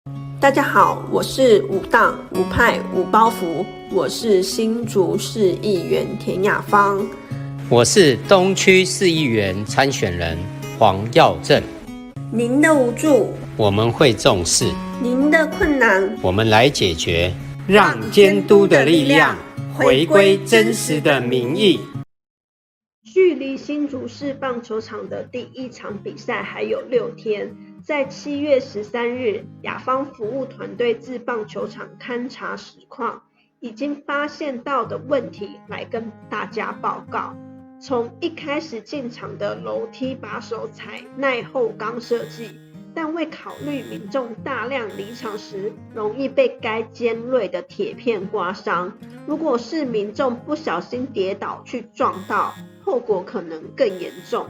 大家好，我是无党无派无包袱，我是新竹市议员田雅芳，我是东区市议员参选人黄耀正。您的无助我们会重视，您的困难我们来解决，让监督的力量回归真实的民意。距离新竹市棒球场的第一场比赛还有6天，在7月13日，雅芳服务团队至棒球场勘察实况，已经发现到的问题来跟大家报告。从一开始进场的楼梯把手采耐候钢设计，但未考虑民众大量离场时容易被该尖锐的铁片刮伤，如果是民众不小心跌倒去撞到，后果可能更严重。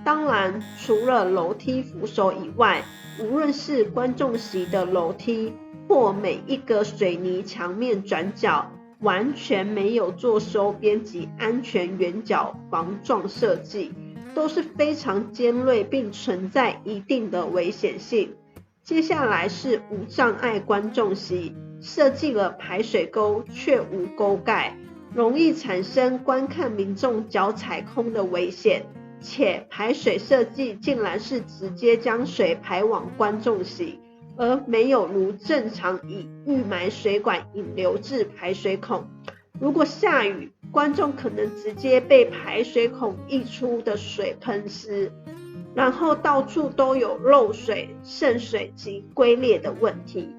当然，除了楼梯扶手以外，无论是观众席的楼梯或每一个水泥墙面转角，完全没有做收边及安全圆角防撞设计，都是非常尖锐并存在一定的危险性。接下来是无障碍观众席，设计了排水沟却无沟盖，容易产生观看民众脚踩空的危险，且排水设计竟然是直接将水排往观众席，而没有如正常以预埋水管引流至排水孔。如果下雨，观众可能直接被排水孔溢出的水喷湿，然后到处都有漏水、渗水及龟裂的问题。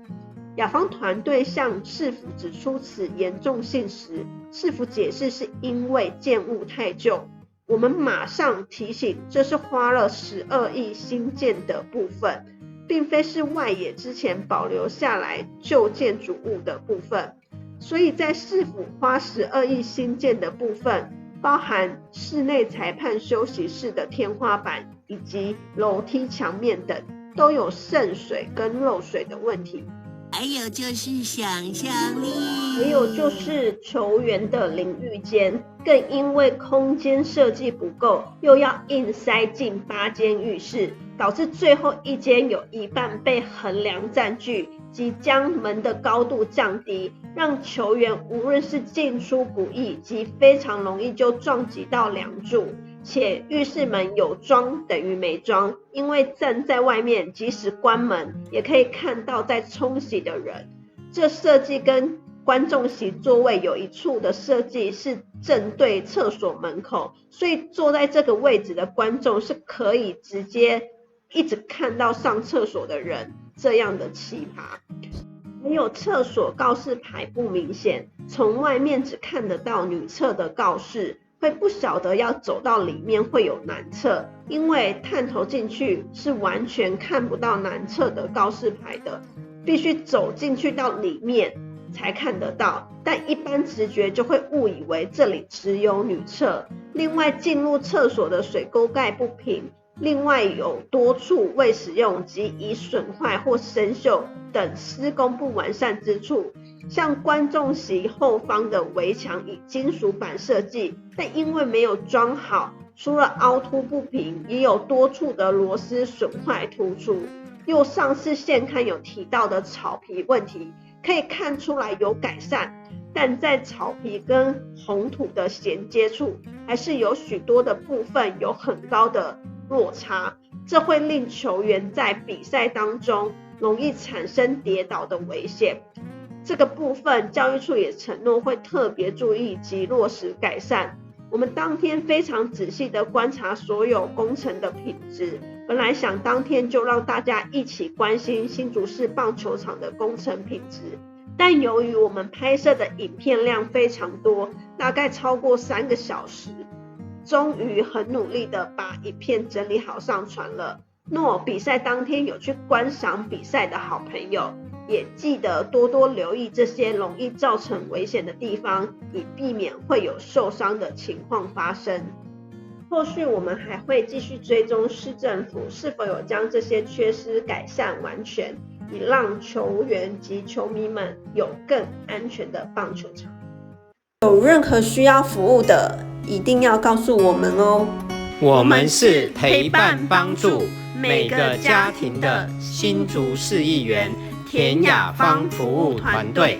雅芳团队向市府指出此严重性时，市府解释是因为建物太旧。我们马上提醒，这是花了12亿新建的部分，并非是外野之前保留下来旧建筑物的部分。所以在市府花12亿新建的部分，包含室内裁判休息室的天花板以及楼梯墙面等，都有渗水跟漏水的问题。还有就是想象力，还有就是球员的淋浴间，更因为空间设计不够，又要硬塞进8间浴室，导致最后一间有一半被横梁占据，及将门的高度降低，让球员无论是进出不易，及非常容易就撞击到梁柱。且浴室门有装等于没装，因为站在外面即使关门也可以看到在冲洗的人。这设计跟观众席座位有一处的设计是正对厕所门口，所以坐在这个位置的观众是可以直接一直看到上厕所的人，这样的奇葩。还有厕所告示牌不明显，从外面只看得到女厕的告示，会不晓得要走到里面会有男厕，因为探头进去是完全看不到男厕的告示牌的，必须走进去到里面才看得到，但一般直觉就会误以为这里只有女厕。另外，进入厕所的水沟盖不平，另外有多处未使用及已损坏或生锈等施工不完善之处。像观众席后方的围墙以金属板设计，但因为没有装好，除了凹凸不平，也有多处的螺丝损坏突出。又上次现刊有提到的草皮问题，可以看出来有改善，但在草皮跟红土的衔接处，还是有许多的部分有很高的落差，这会令球员在比赛当中容易产生跌倒的危险。这个部分教育处也承诺会特别注意及落实改善。我们当天非常仔细的观察所有工程的品质，本来想当天就让大家一起关心新竹市棒球场的工程品质，但由于我们拍摄的影片量非常多，大概超过3个小时，终于很努力的把影片整理好上传了。若比赛当天有去观赏比赛的好朋友，也记得多多留意这些容易造成危险的地方，以避免会有受伤的情况发生。后续我们还会继续追踪市政府是否有将这些缺失改善完全，以让球员及球迷们有更安全的棒球场。有任何需要服务的，一定要告诉我们哦。我们是陪伴帮助每个家庭的新竹市议员田雅芳服务团队。